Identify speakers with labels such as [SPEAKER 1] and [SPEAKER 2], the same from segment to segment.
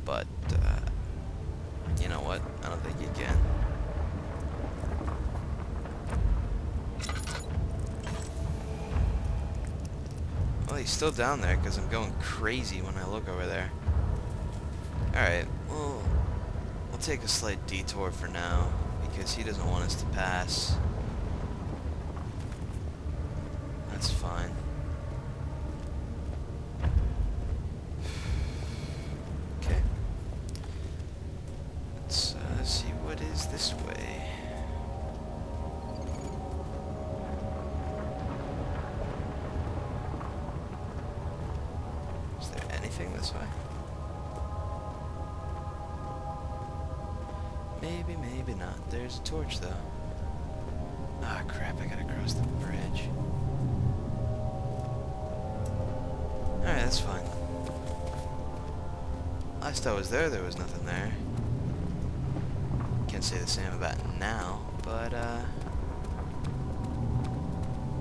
[SPEAKER 1] but you know what? I don't think you can. Well, he's still down there because I'm going crazy when I look over there. Alright, well, we'll take a slight detour for now because he doesn't want us to pass. That's fine. Okay. Let's see what is this way. Is there anything this way? Maybe, maybe not. There's a torch, though. Ah, crap, I gotta cross the bridge. Alright, that's fine. Last I was there was nothing there. Can't say the same about now, but,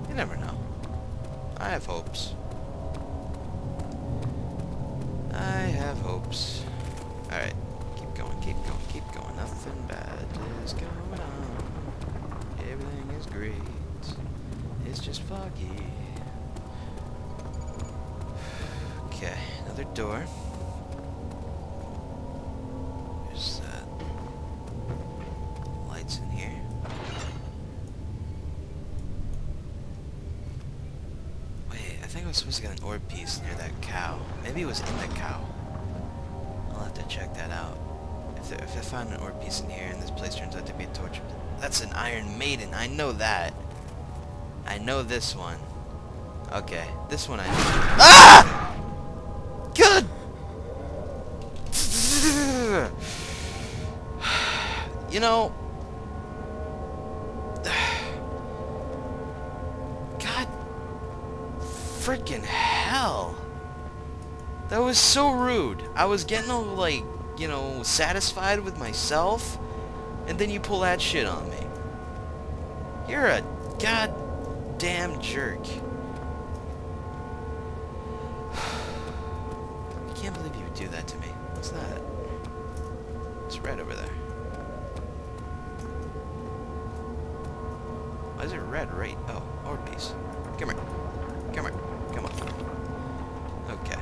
[SPEAKER 1] you never know. I have hopes. I have hopes. Alright, keep going, keep going, keep going. Nothing bad is going on. Everything is great. It's just foggy. Okay, another door. There's lights in here. Wait, I think I was supposed to get an orb piece near that cow. Maybe it was in the cow. I'll have to check that out. If I find an orb piece in here and this place turns out to be a torch, that's an Iron Maiden. I know that. I know this one. Okay, this one I know. Ah! Good! You know... God... Freaking hell! That was so rude. I was getting all, like, you know, satisfied with myself, and then you pull that shit on me. You're a goddamn jerk. I can't believe you would do that to me. What's that? It's red over there. Why is it red right? Oh, orb piece. Come here. Come here. Come on. Okay.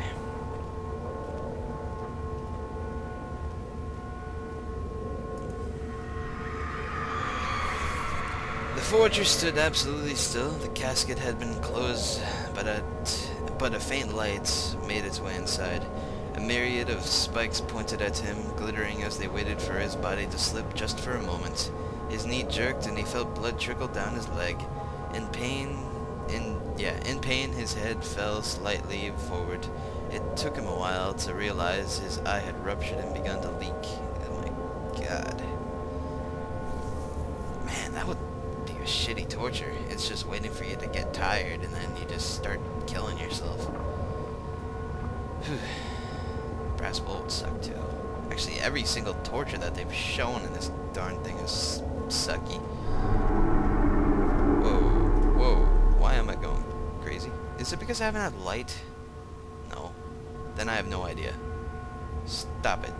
[SPEAKER 1] The fortress stood absolutely still. The casket had been closed, but a faint light made its way inside. A myriad of spikes pointed at him, glittering as they waited for his body to slip just for a moment. His knee jerked, and he felt blood trickle down his leg. In pain, his head fell slightly forward. It took him a while to realize his eye had ruptured and begun to leak. Oh my god. Man, that would be a shitty torture. It's just waiting for you to get tired, and then you just start killing yourself. Brass bolt would suck too. Actually, every single torture that they've shown in this darn thing is sucky. Whoa, whoa, why am I going crazy? Is it because I haven't had light? No. Then I have no idea. Stop it.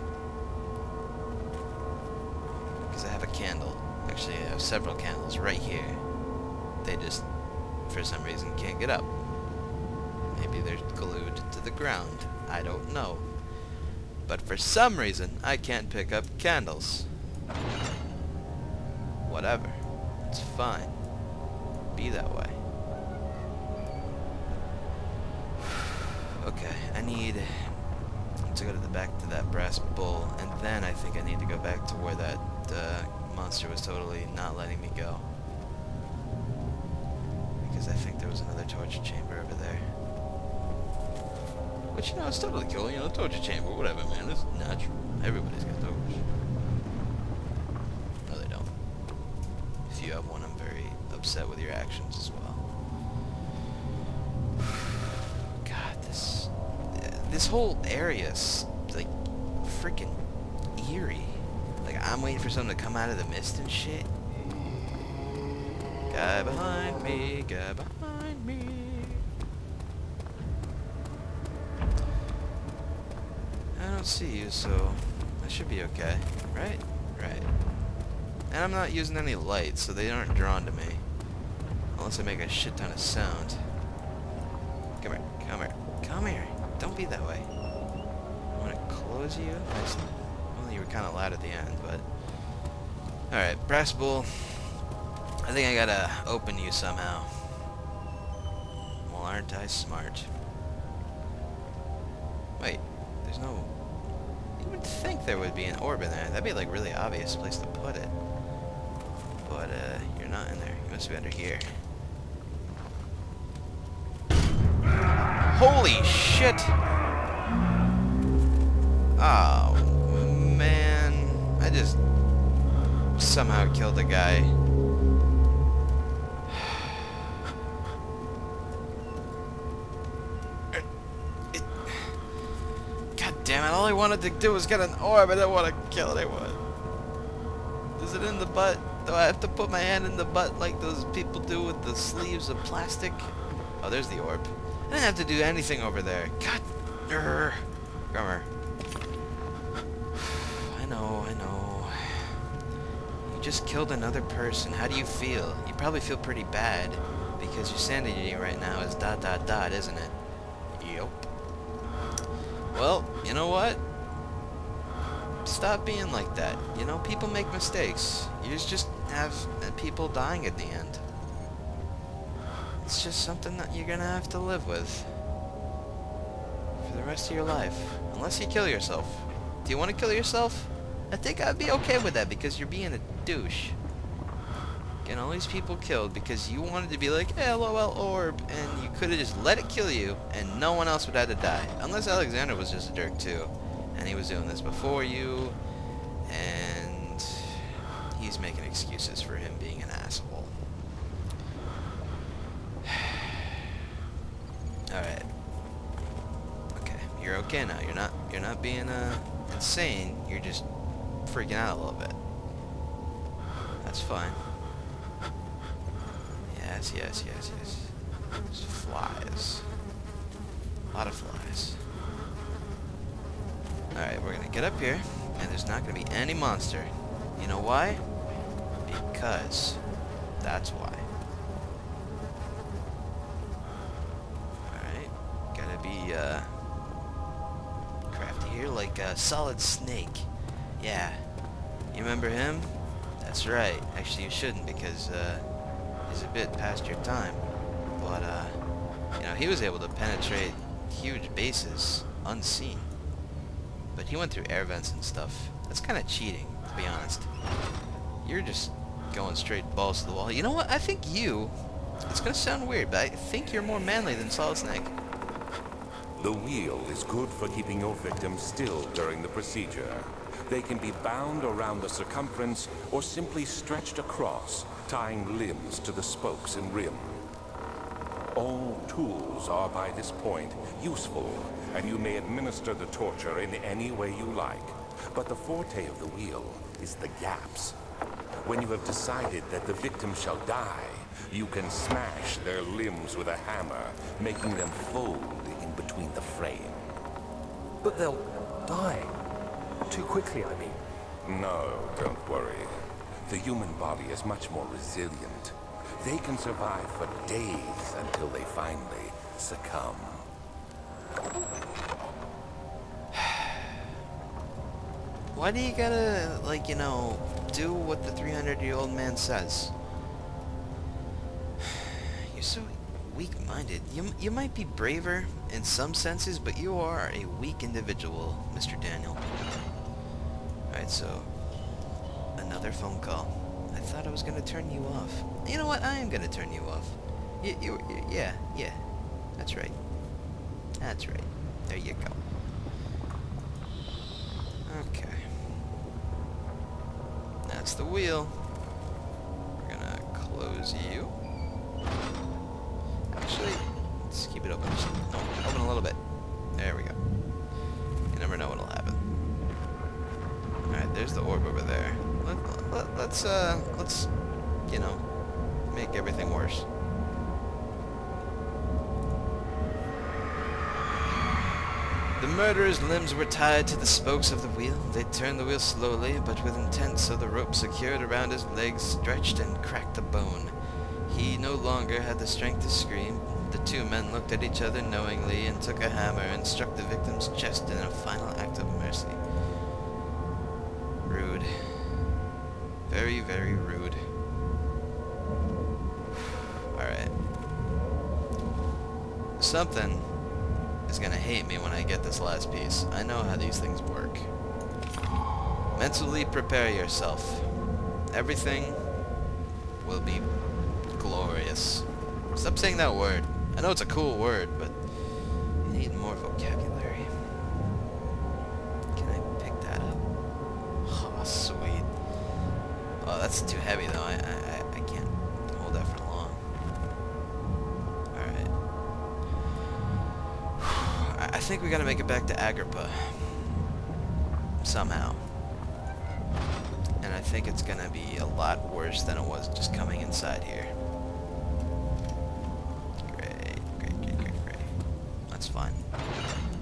[SPEAKER 1] Because I have a candle. Actually, I have several candles right here. They just, for some reason, can't get up. Maybe they're glued to the ground. I don't know. But for some reason, I can't pick up candles. Whatever. It's fine. Be that way. Okay, I need to go to the back to that brass bull, and then I think I need to go back to where that monster was totally not letting me go. Because I think there was another torture chamber over there. Which, you know, it's totally cool, you know, torture chamber, whatever, man, it's natural. Everybody's got those. No, they don't. If you have one, I'm very upset with your actions as well. God, this whole area's, like, freaking eerie. Like, I'm waiting for something to come out of the mist and shit. Guy behind me, guy behind me. don't see you, so I should be okay. Right? Right. And I'm not using any lights, so they aren't drawn to me. Unless I make a shit ton of sound. Come here. Come here. Come here. Don't be that way. I'm gonna close you. Well, you were kind of loud at the end, but... Alright, brass bull. I think I gotta open you somehow. Well, aren't I smart? Wait, there's no... You would think there would be an orb in there. That'd be like really obvious place to put it. But you're not in there. You must be under here. Holy shit! Oh, man. I just somehow killed a guy. God damn it, all I wanted to do was get an orb. I didn't want to kill anyone. Is it in the butt? Do I have to put my hand in the butt like those people do with the sleeves of plastic? Oh, there's the orb. I didn't have to do anything over there. God. Grummer. I know. You just killed another person. How do you feel? You probably feel pretty bad. Because your sanity right now is ... isn't it? Yup. Well, you know what? Stop being like that. You know, people make mistakes. You just have people dying at the end. It's just something that you're gonna have to live with for the rest of your life. Unless you kill yourself. Do you want to kill yourself? I think I'd be okay with that because you're being a douche. Getting all these people killed because you wanted to be like, LOL orb, and you could have just let it kill you and no one else would have to die. Unless Alexander was just a jerk too. And he was doing this before you. And he's making excuses for him being an asshole. Alright. Okay, you're okay now. You're not being insane. You're just freaking out a little bit. That's fine. Yes. There's flies. A lot of flies. Alright, we're gonna get up here, and there's not gonna be any monster. You know why? Because that's why. Alright, gotta be crafty here, like a solid snake. Yeah, you remember him? That's right. Actually, you shouldn't, because he's a bit past your time. But you know, he was able to penetrate huge bases unseen. But he went through air vents and stuff. That's kind of cheating, to be honest. You're just going straight balls to the wall. You know what? I think you... It's going to sound weird, but I think you're more manly than Solid Snake.
[SPEAKER 2] The wheel is good for keeping your victims still during the procedure. They can be bound around the circumference or simply stretched across, tying limbs to the spokes and rim. All tools are, by this point, useful, and you may administer the torture in any way you like. But the forte of the wheel is the gaps. When you have decided that the victim shall die, you can smash their limbs with a hammer, making them fold in between the frame.
[SPEAKER 3] But they'll die. Too quickly, I mean.
[SPEAKER 2] No, don't worry. The human body is much more resilient. They can survive for days until they finally succumb.
[SPEAKER 1] Why do you gotta, like, you know, do what the 300-year-old man says? You're so weak-minded. You might be braver in some senses, but you are a weak individual, Mr. Daniel. Alright, so another phone call. I thought I was gonna turn you off. You know what? I am gonna turn you off. Yeah. That's right. That's right. There you go. Okay. That's the wheel. We're gonna close you. Actually, let's keep it open. No, open a little bit. There we go. You never know what'll happen. Alright, there's the orb over there. Let's, you know, make everything worse. The murderer's limbs were tied to the spokes of the wheel. They turned the wheel slowly, but with intent, so the rope secured around his legs stretched and cracked a bone. He no longer had the strength to scream. The two men looked at each other knowingly and took a hammer and struck the victim's chest in a final act of mercy. Rude. Very, very rude. Alright. Something is gonna hate me when I get this last piece. I know how these things work. Mentally prepare yourself. Everything will be glorious. Stop saying that word. I know it's a cool word, but you need more vocabulary. Can I pick that up? Oh, sweet. Oh, that's too heavy though. I can't hold that for long. Alright. I think we gotta make it back to Agrippa. Somehow. And I think it's gonna be a lot worse than it was just coming inside here.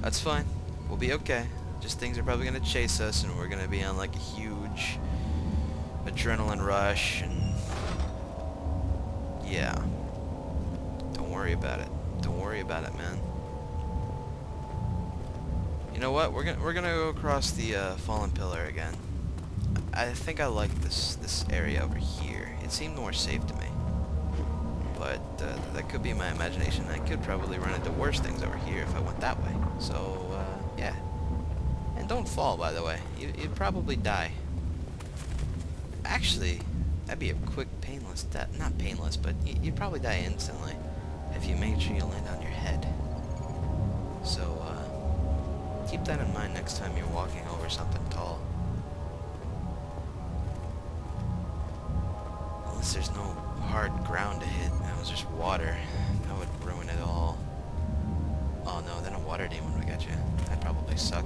[SPEAKER 1] That's fine. We'll be okay. Just things are probably gonna chase us and we're gonna be on like a huge adrenaline rush and yeah. Don't worry about it. Don't worry about it, man. You know what? We're gonna go across the fallen pillar again. I think I like this area over here. It seemed more safe to me. But that could be my imagination. I could probably run into worse things over here if I went that way. So, yeah. And don't fall, by the way. You'd probably die. Actually, that'd be a quick, painless death. Not painless, but you'd probably die instantly if you made sure you land on your head. So, keep that in mind next time you're walking over something tall. Unless there's no hard ground to hit, and it was just water, that would ruin it all. Oh no, then a water demon would get you. That'd probably suck.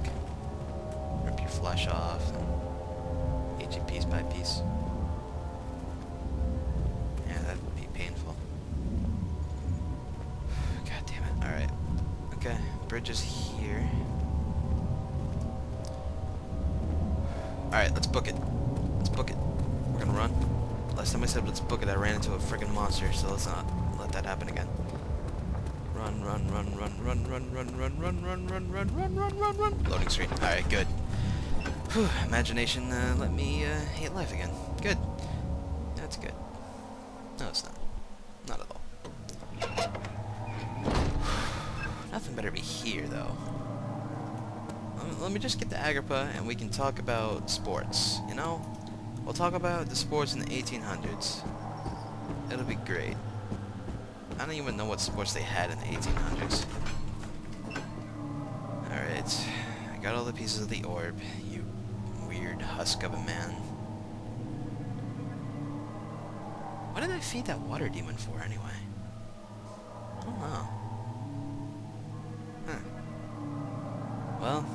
[SPEAKER 1] Rip your flesh off and eat you piece by piece. Yeah, that'd be painful. God damn it. Alright. Okay, bridge is here. Alright, let's book it. Let's book it. We're gonna run. Last time I said let's book it, I ran into a friggin' monster, so let's not let that happen again. Run, run, run, run, run, run, run, run, run, run, run, run, run, run, run, run. Loading screen. Alright, good. Whew, imagination let me hate life again. Good. That's good. No, it's not. Not at all. Nothing better be here, though. Let me just get to Agrippa, and we can talk about sports, you know? We'll talk about the sports in the 1800s. It'll be great. I don't even know what sports they had in the 1800s. Alright. I got all the pieces of the orb, you weird husk of a man. What did I feed that water demon for, anyway? I don't know. Huh. Well,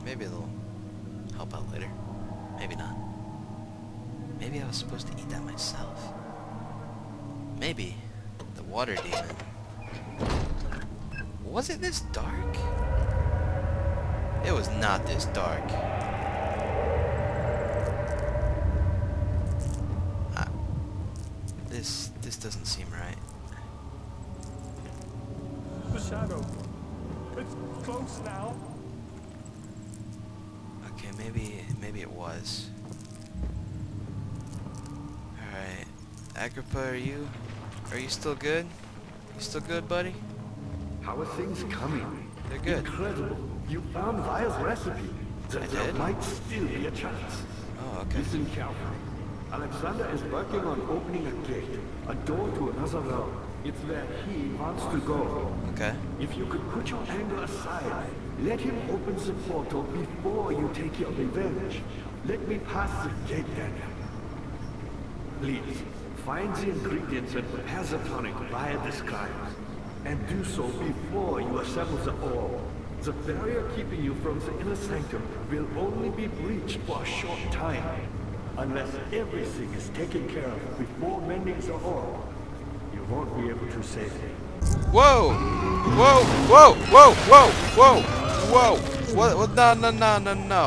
[SPEAKER 1] maybe it'll help out later. Maybe not. Maybe I was supposed to eat that myself. Maybe the water demon. Was it this dark? It was not this dark. This doesn't seem right.
[SPEAKER 3] The shadow. It's close now.
[SPEAKER 1] Okay, maybe it was. Alright. Agrippa, are you still good? You still good, buddy?
[SPEAKER 4] How are things coming?
[SPEAKER 1] They're good.
[SPEAKER 4] Incredible. You found Vile's recipe. There
[SPEAKER 1] did?
[SPEAKER 4] might still be a chance.
[SPEAKER 1] Oh, okay.
[SPEAKER 4] Listen carefully. Alexander is working on opening a gate, a door to another realm. It's where he wants to go.
[SPEAKER 1] Okay.
[SPEAKER 4] If you could put your anger aside, let him open the portal before you take your revenge. Let me pass the gate then. Please, find the ingredients and prepare the tonic via the scribes. And do so before you assemble the orb. The barrier keeping you from the inner sanctum will only be breached for a short time. Unless everything is taken care of before mending the orb, you won't be able to save him.
[SPEAKER 1] Whoa! Whoa! Whoa! Whoa! Whoa! Whoa! Whoa! What? No, no, no, no, no.